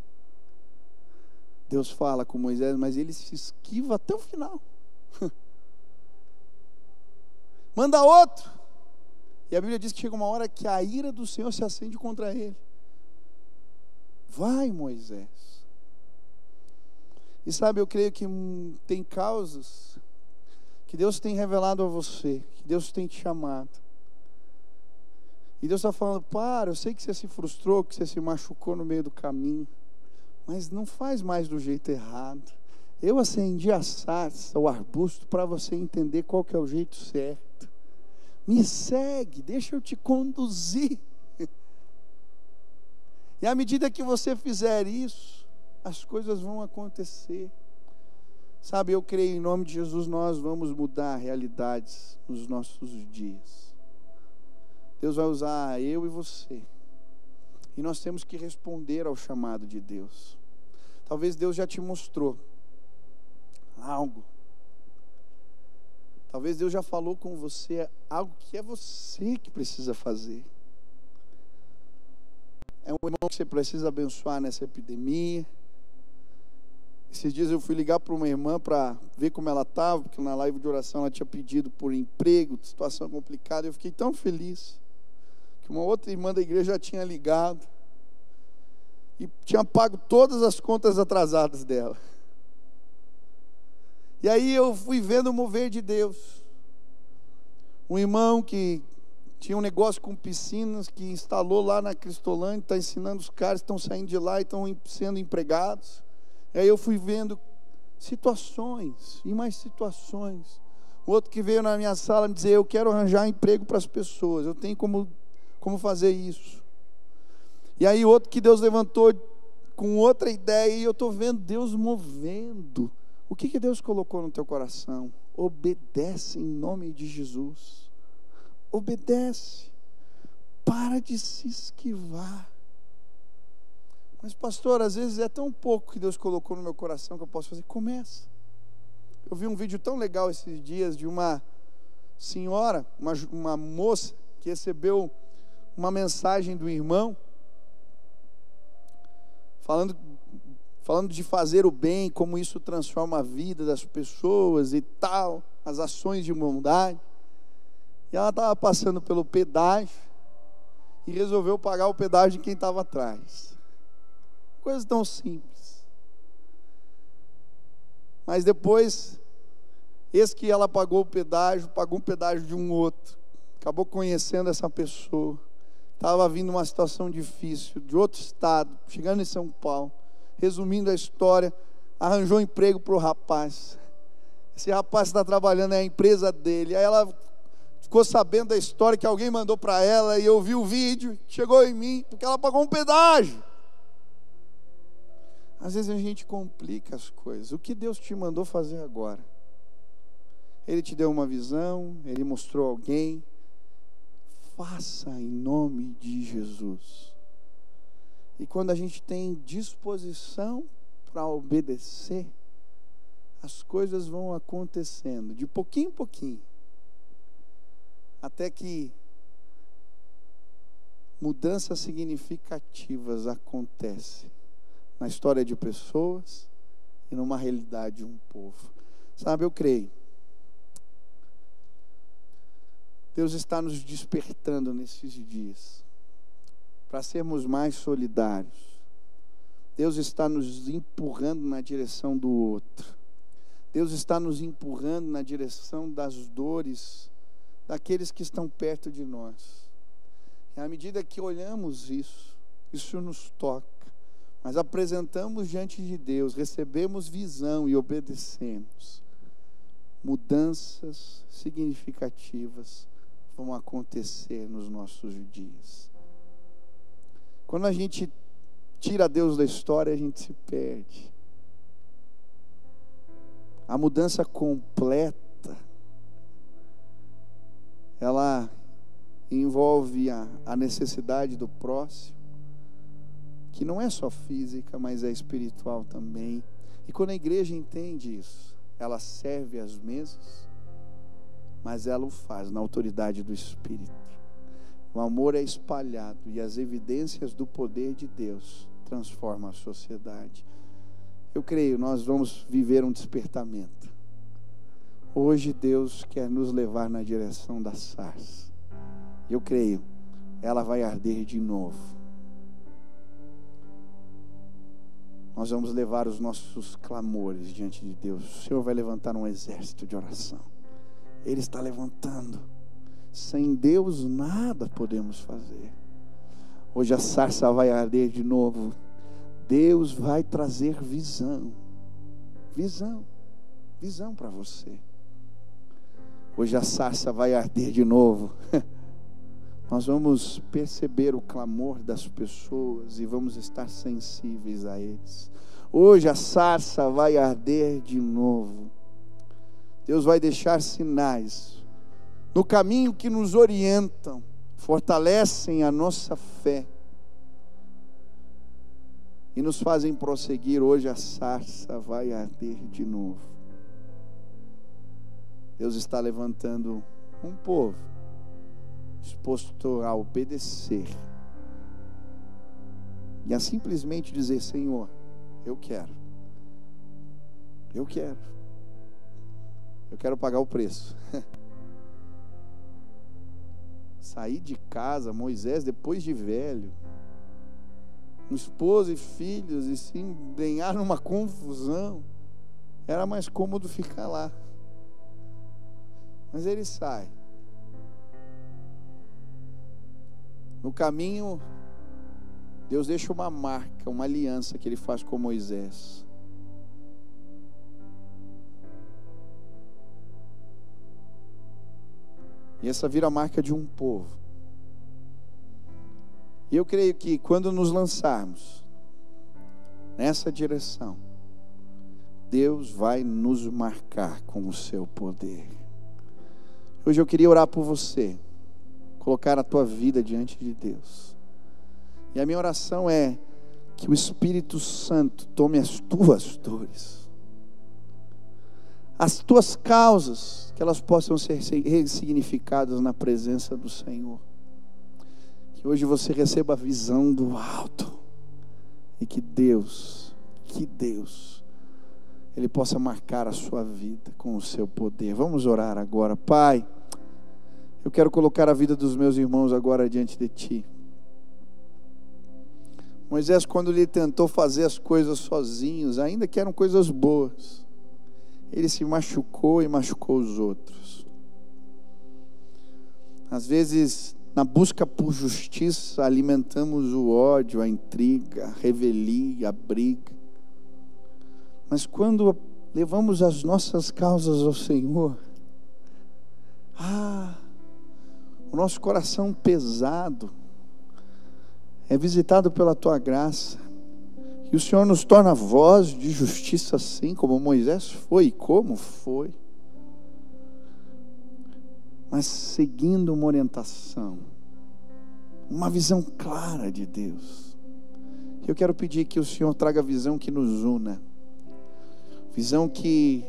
Deus fala com Moisés, mas ele se esquiva até o final. Manda outro. E a Bíblia diz que chega uma hora que a ira do Senhor se acende contra ele. Vai, Moisés. E sabe, eu creio que tem causas que Deus tem revelado a você, que Deus tem te chamado. E Deus está falando, para, eu sei que você se frustrou, que você se machucou no meio do caminho, mas não faz mais do jeito errado. Eu acendi a sarça, o arbusto, para você entender qual que é o jeito certo. Me segue, deixa eu te conduzir. E à medida que você fizer isso, as coisas vão acontecer. Sabe, eu creio em nome de Jesus, nós vamos mudar realidades nos nossos dias. Deus vai usar eu e você. E nós temos que responder ao chamado de Deus. Talvez Deus já te mostrou algo. Talvez Deus já falou com você algo que é você que precisa fazer. É um irmão que você precisa abençoar nessa epidemia. Esses dias eu fui ligar para uma irmã para ver como ela estava, porque na live de oração ela tinha pedido por emprego, situação complicada. Eu fiquei tão feliz que uma outra irmã da igreja já tinha ligado e tinha pago todas as contas atrasadas dela. E aí eu fui vendo o mover de Deus. Um irmão que tinha um negócio com piscinas, que instalou lá na Cristolândia, está ensinando os caras, estão saindo de lá e estão sendo empregados. E aí eu fui vendo situações, e mais situações. O outro que veio na minha sala me dizer, eu quero arranjar emprego para as pessoas, eu tenho como fazer isso. E aí outro que Deus levantou com outra ideia, e eu estou vendo Deus movendo. O que Deus colocou no teu coração? Obedece em nome de Jesus. Obedece. Para de se esquivar. Mas pastor, às vezes é tão pouco que Deus colocou no meu coração que eu posso fazer. Começa. Eu vi um vídeo tão legal esses dias de uma senhora, uma moça que recebeu uma mensagem do irmão falando de fazer o bem, como isso transforma a vida das pessoas e tal, as ações de bondade. E ela estava passando pelo pedágio e resolveu pagar o pedágio de quem estava atrás. Coisa tão simples. Mas depois, eis que ela pagou um pedágio de um outro. Acabou conhecendo essa pessoa. Estava vindo uma situação difícil, de outro estado, chegando em São Paulo. Resumindo a história, arranjou um emprego para o rapaz. Esse rapaz está trabalhando, é a empresa dele. Aí ela ficou sabendo da história que alguém mandou para ela, e eu vi o vídeo, chegou em mim, porque ela pagou um pedágio. Às vezes a gente complica as coisas. O que Deus te mandou fazer agora? Ele te deu uma visão, Ele mostrou alguém. Faça em nome de Jesus. E quando a gente tem disposição para obedecer, as coisas vão acontecendo, de pouquinho em pouquinho, até que mudanças significativas acontecem na história de pessoas e numa realidade de um povo. Sabe, eu creio. Deus está nos despertando nesses dias para sermos mais solidários. Deus está nos empurrando na direção do outro. Deus está nos empurrando na direção das dores daqueles que estão perto de nós. E à medida que olhamos isso nos toca, mas apresentamos diante de Deus, recebemos visão e obedecemos, mudanças significativas vão acontecer nos nossos dias. Quando a gente tira Deus da história, a gente se perde. A mudança completa, ela envolve a necessidade do próximo, que não é só física, mas é espiritual também. E quando a igreja entende isso, ela serve às mesas, mas ela o faz na autoridade do Espírito. O amor é espalhado e as evidências do poder de Deus transformam a sociedade. Eu creio, nós vamos viver um despertamento. Hoje Deus quer nos levar na direção da sarça. Eu creio, ela vai arder de novo. Nós vamos levar os nossos clamores diante de Deus. O Senhor vai levantar um exército de oração. Ele está levantando. Sem Deus nada podemos fazer. Hoje a sarça vai arder de novo. Deus vai trazer visão para você. Hoje a sarça vai arder de novo. Nós vamos perceber o clamor das pessoas e vamos estar sensíveis a eles. Hoje a sarça vai arder de novo. Deus vai deixar sinais no caminho que nos orientam, fortalecem a nossa fé e nos fazem prosseguir. Hoje a sarça vai arder de novo. Deus está levantando um povo disposto a obedecer e a simplesmente dizer: Senhor, eu quero pagar o preço. Sair de casa, Moisés, depois de velho, com esposa e filhos, e se embrenhar numa confusão, era mais cômodo ficar lá. Mas ele sai. No caminho, Deus deixa uma marca, uma aliança que ele faz com Moisés. E essa vira a marca de um povo. E eu creio que quando nos lançarmos nessa direção, Deus vai nos marcar com o seu poder. Hoje eu queria orar por você, colocar a tua vida diante de Deus. E a minha oração é que o Espírito Santo tome as tuas dores, as tuas causas, que elas possam ser ressignificadas na presença do Senhor. Que hoje você receba a visão do alto e que Deus, Ele possa marcar a sua vida com o seu poder. Vamos orar agora. Pai, eu quero colocar a vida dos meus irmãos agora diante de Ti. Moisés, quando ele tentou fazer as coisas sozinhos, ainda que eram coisas boas, ele se machucou e machucou os outros. Às vezes, na busca por justiça, alimentamos o ódio, a intriga, a revelia, a briga. Mas quando levamos as nossas causas ao Senhor, o nosso coração pesado é visitado pela Tua graça, e o Senhor nos torna voz de justiça, assim como Moisés foi e como foi, mas seguindo uma orientação, uma visão clara de Deus. Eu quero pedir que o Senhor traga visão que nos una, visão que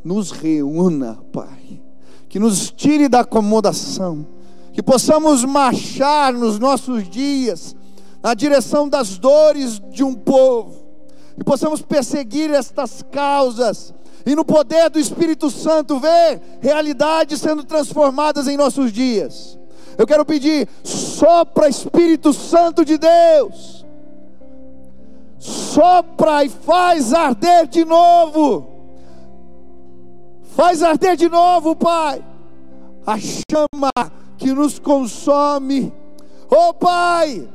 nos reúna, Pai, que nos tire da acomodação, que possamos marchar nos nossos dias na direção das dores de um povo, e possamos perseguir estas causas, e no poder do Espírito Santo ver realidades sendo transformadas em nossos dias. Eu quero pedir: sopra, Espírito Santo de Deus, sopra e faz arder de novo, Pai, a chama que nos consome. Oh Pai,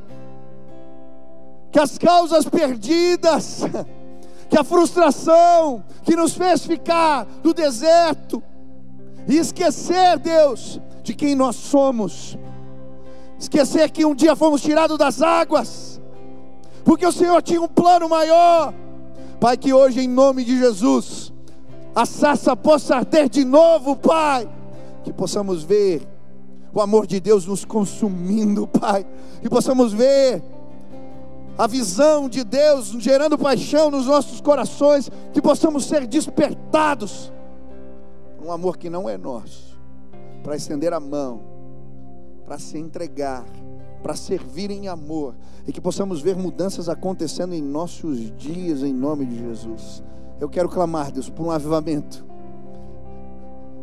que as causas perdidas, que a frustração que nos fez ficar no deserto e esquecer, Deus, de quem nós somos, esquecer que um dia fomos tirados das águas, porque o Senhor tinha um plano maior. Pai, que hoje, em nome de Jesus, a sarça possa arder de novo, Pai, que possamos ver o amor de Deus nos consumindo, Pai, que possamos ver a visão de Deus gerando paixão nos nossos corações, que possamos ser despertados um amor que não é nosso, para estender a mão, para se entregar, para servir em amor, e que possamos ver mudanças acontecendo em nossos dias, em nome de Jesus. Eu quero clamar, Deus, por um avivamento.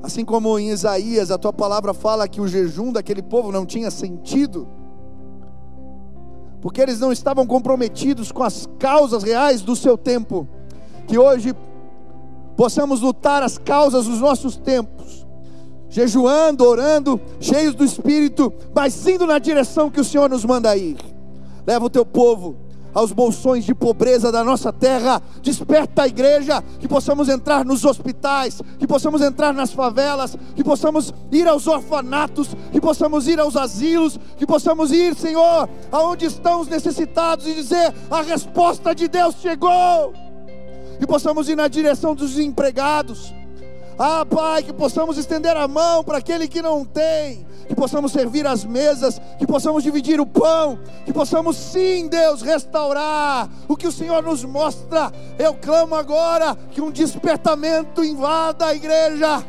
Assim como em Isaías a tua palavra fala que o jejum daquele povo não tinha sentido, porque eles não estavam comprometidos com as causas reais do seu tempo, que hoje possamos lutar as causas dos nossos tempos, jejuando, orando, cheios do Espírito, mas indo na direção que o Senhor nos manda ir. Leva o teu povo aos bolsões de pobreza da nossa terra, desperta a igreja, que possamos entrar nos hospitais, que possamos entrar nas favelas, que possamos ir aos orfanatos, que possamos ir aos asilos, que possamos ir, Senhor, aonde estão os necessitados, e dizer: a resposta de Deus chegou. Que possamos ir na direção dos desempregados. Ah, Pai, que possamos estender a mão para aquele que não tem, que possamos servir as mesas, que possamos dividir o pão, que possamos sim, Deus, restaurar o que o Senhor nos mostra. Eu clamo agora que um despertamento invada a igreja,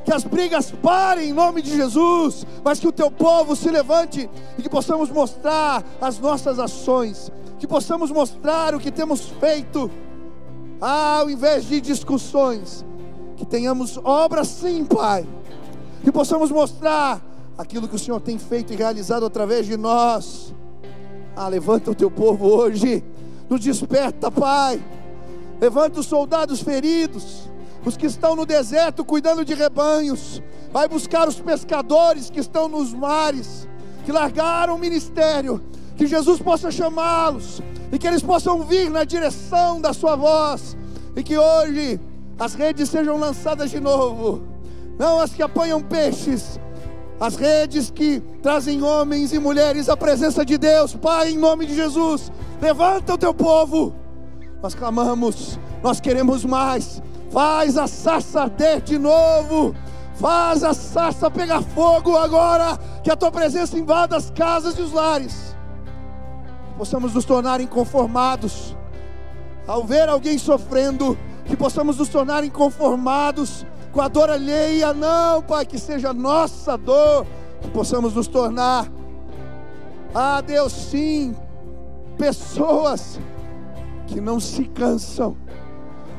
que as brigas parem em nome de Jesus, mas que o teu povo se levante e que possamos mostrar as nossas ações, que possamos mostrar o que temos feito, ao invés de discussões, que tenhamos obras sim, Pai, que possamos mostrar aquilo que o Senhor tem feito e realizado através de nós. Levanta o teu povo hoje, nos desperta, Pai. Levanta os soldados feridos, os que estão no deserto cuidando de rebanhos. Vai buscar os pescadores que estão nos mares, que largaram o ministério, que Jesus possa chamá-los e que eles possam vir na direção da sua voz, e que hoje as redes sejam lançadas de novo, não as que apanham peixes, as redes que trazem homens e mulheres à presença de Deus. Pai, em nome de Jesus, levanta o teu povo. Nós clamamos, nós queremos mais. Faz a sarça arder de novo, faz a sarça pegar fogo agora, que a tua presença invada as casas e os lares. Possamos nos tornar inconformados ao ver alguém sofrendo, que possamos nos tornar inconformados com a dor alheia. Não, Pai, que seja nossa dor, que possamos nos tornar, Deus, sim, pessoas que não se cansam.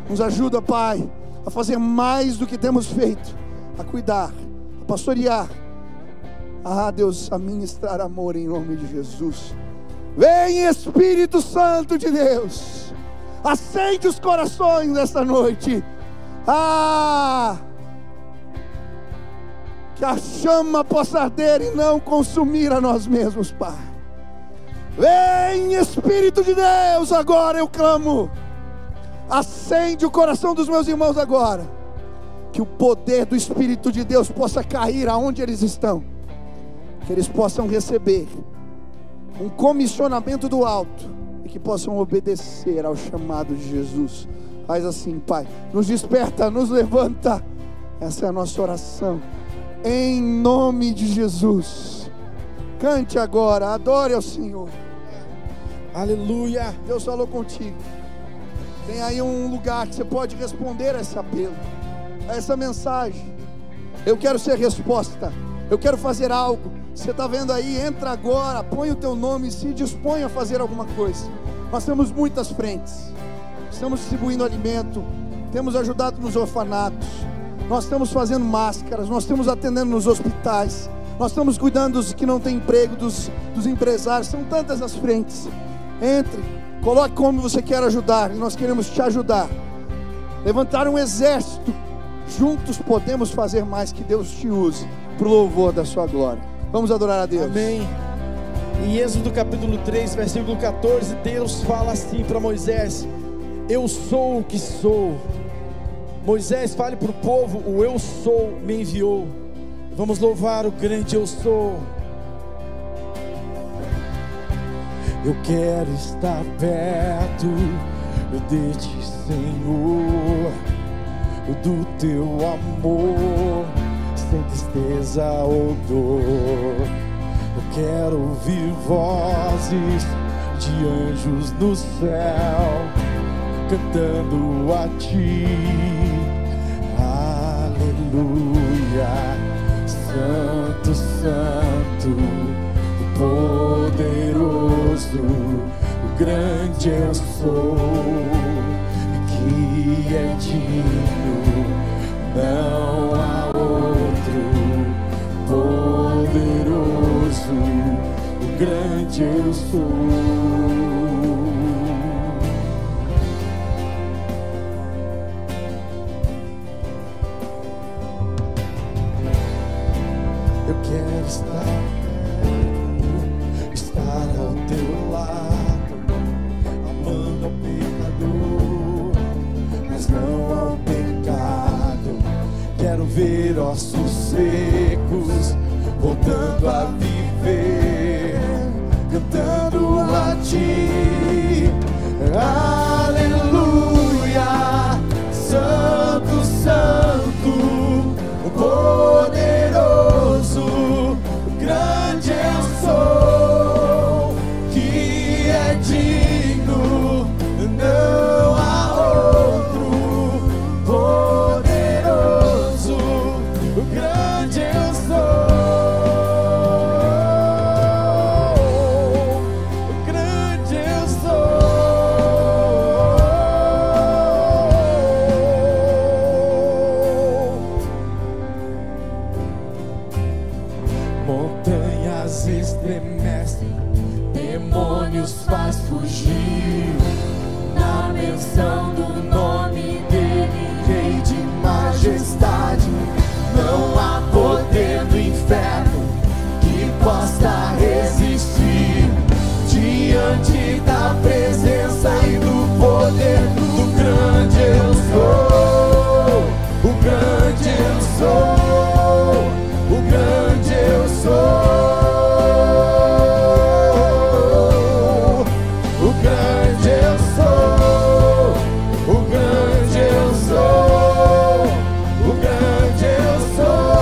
Nos ajuda, Pai, a fazer mais do que temos feito, a cuidar, a pastorear, Deus, a ministrar amor em nome de Jesus. Vem, Espírito Santo de Deus, acende os corações nesta noite. Que a chama possa arder e não consumir a nós mesmos, Pai. Vem, Espírito de Deus, agora eu clamo. Acende o coração dos meus irmãos agora. Que o poder do Espírito de Deus possa cair aonde eles estão. Que eles possam receber um comissionamento do alto e que possam obedecer ao chamado de Jesus. Faz assim, Pai, nos desperta, nos levanta. Essa é a nossa oração, em nome de Jesus. Cante agora, adore ao Senhor. Aleluia. Deus falou contigo. Tem aí um lugar que você pode responder a esse apelo, a essa mensagem. Eu quero ser resposta, eu quero fazer algo. Você está vendo aí, entra agora, põe o teu nome e se dispõe a fazer alguma coisa. Nós temos muitas frentes, estamos distribuindo alimento, temos ajudado nos orfanatos, nós estamos fazendo máscaras, nós estamos atendendo nos hospitais, nós estamos cuidando dos que não têm emprego, dos empresários. São tantas as frentes. Entre, coloque como você quer ajudar, e nós queremos te ajudar. Levantar um exército juntos podemos fazer mais. Que Deus te use para o louvor da sua glória. Vamos adorar a Deus. Amém. Em Êxodo capítulo 3, versículo 14, Deus fala assim para Moisés: eu sou o que sou. Moisés, fale para o povo: o eu sou me enviou. Vamos louvar o grande eu sou. Eu quero estar perto de ti, Senhor, do teu amor, sem tristeza ou dor. Eu quero ouvir vozes de anjos no céu, cantando a ti, aleluia. Santo, Santo, poderoso, o grande eu sou, que é digno, não há outro. Poderoso, o grande eu sou. Eu quero estar ao teu lado, amando ao pecador, mas não ao pecado. Quero ver ossos secos voltando a viver, cantando a ti, aleluia. Santo, Santo, o poderoso, o grande eu sou, que é digno, não há outro. Poderoso, o grande eu sou, o grande eu sou. Montanhas estremecem, demônios faz fugir, na menção do nome dele, Rei de majestade. Não há poder do inferno que possa resistir diante da presença e do poder do grande eu sou, o grande eu sou, o grande eu sou, o grande eu sou, o grande eu sou, o grande eu sou.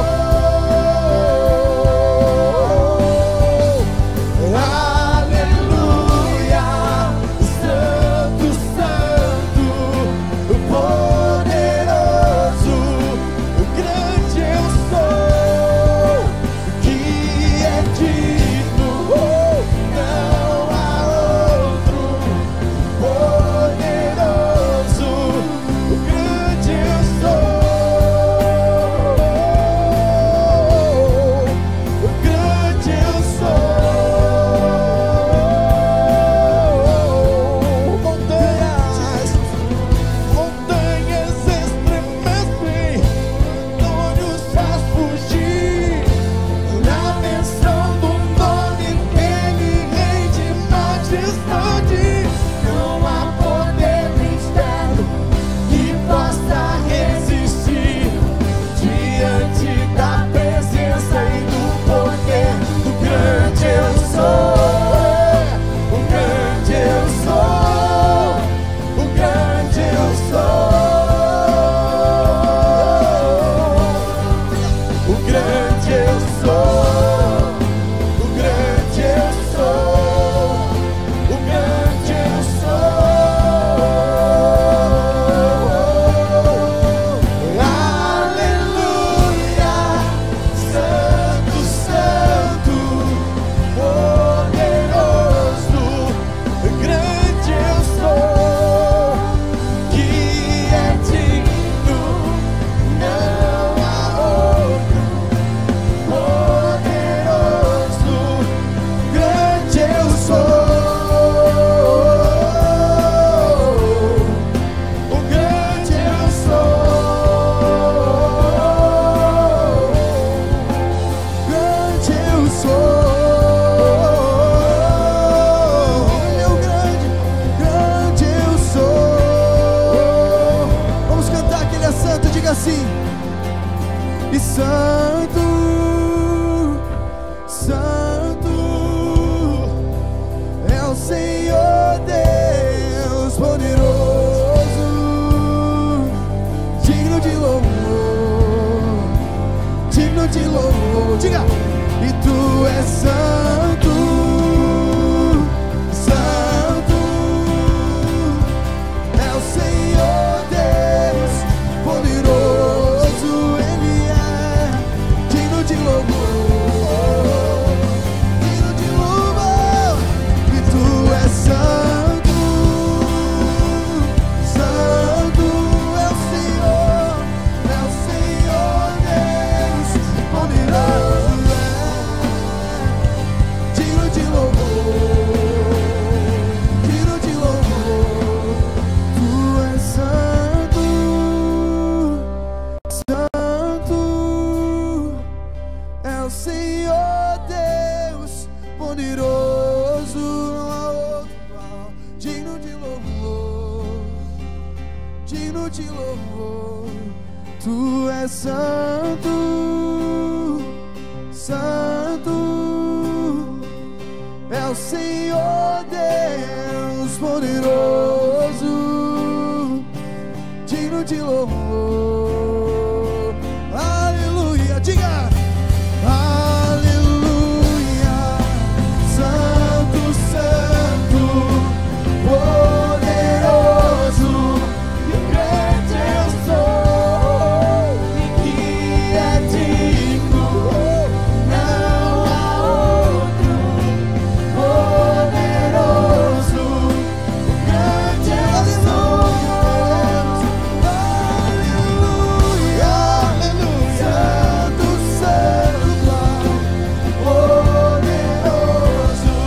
de louvor. Diga! E tu és santo, santo, é o Senhor Deus poderoso, Ele é digno de louvor, digno de louvor. E tu és santo, santo, é o Senhor Deus poderoso, digno de louvor, digno de louvor. Tu és santo, santo, é o Senhor Deus poderoso, não há outro igual, digno de louvor, digno de louvor. Tu és santo, santo, é o Senhor Deus poderoso, digno de louvor. Aleluia, diga! Aleluia, santo, santo, poderoso, e grande eu sou, e que é digno, não há outro, poderoso, grande eu sou. Aleluia, aleluia, santo, santo, poderoso,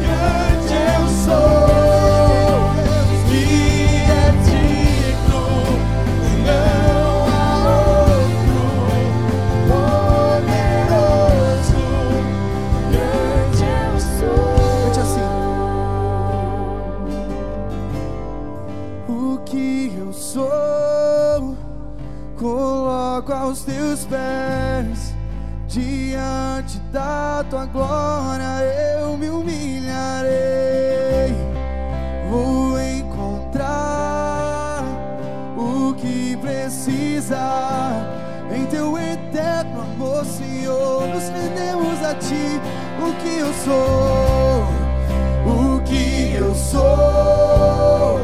grande eu sou, e é digno, não há outro, poderoso, grande eu sou. Cante assim. O que eu sou, coloco aos teus pés, diante da tua glória eu me humilharei. Vou encontrar o que precisa em teu eterno amor, Senhor. Nos rendemos a ti. O que eu sou, o que eu sou,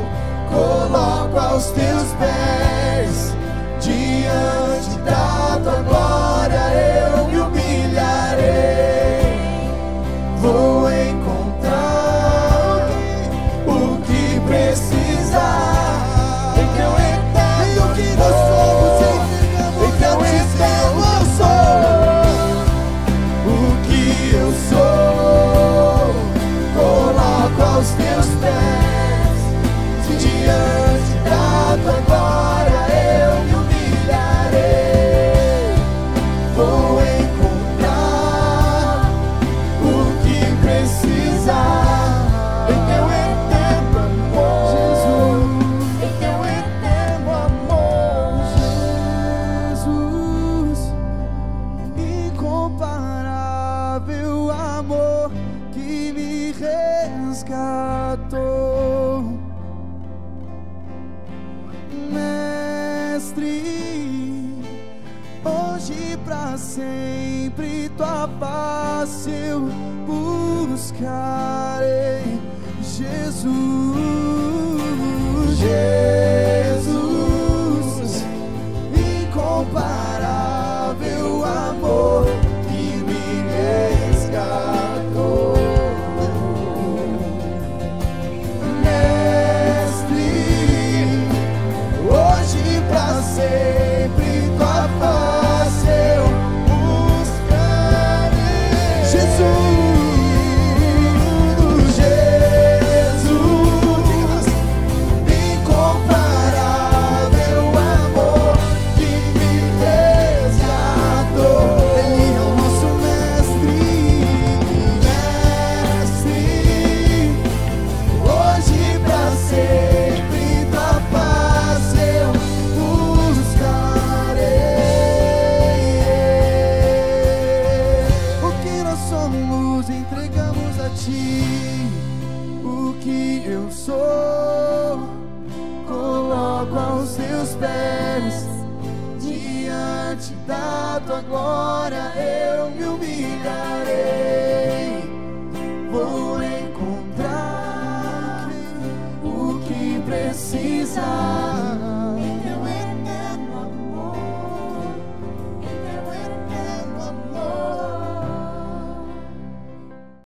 coloco aos teus pés, diante da tua glória eu me humilharei. Vou encontrar o que precisar em teu eterno amor. E o que nós somos em teu eterno amor. O que eu sou, coloco aos teus pés, diante da tua glória eu me humilharei. Vou encontrar o que precisar em teu eterno amor, Jesus, em teu eterno amor, Jesus. Incomparável amor que me resgatou, Mestre, hoje pra sempre tua paz eu buscarei. Jesus, Jesus, incomparável amor que me resgatou, Mestre, hoje pra sempre tua paz eu buscarei. Jesus, Jesus, incomparável amor que me resgatou. Ele é o nosso mestre, mestre, hoje pra sempre tua paz eu buscarei. O que nós somos entregamos a ti. O que eu sou, coloco aos teus pés, diante da tua glória eu me humilharei.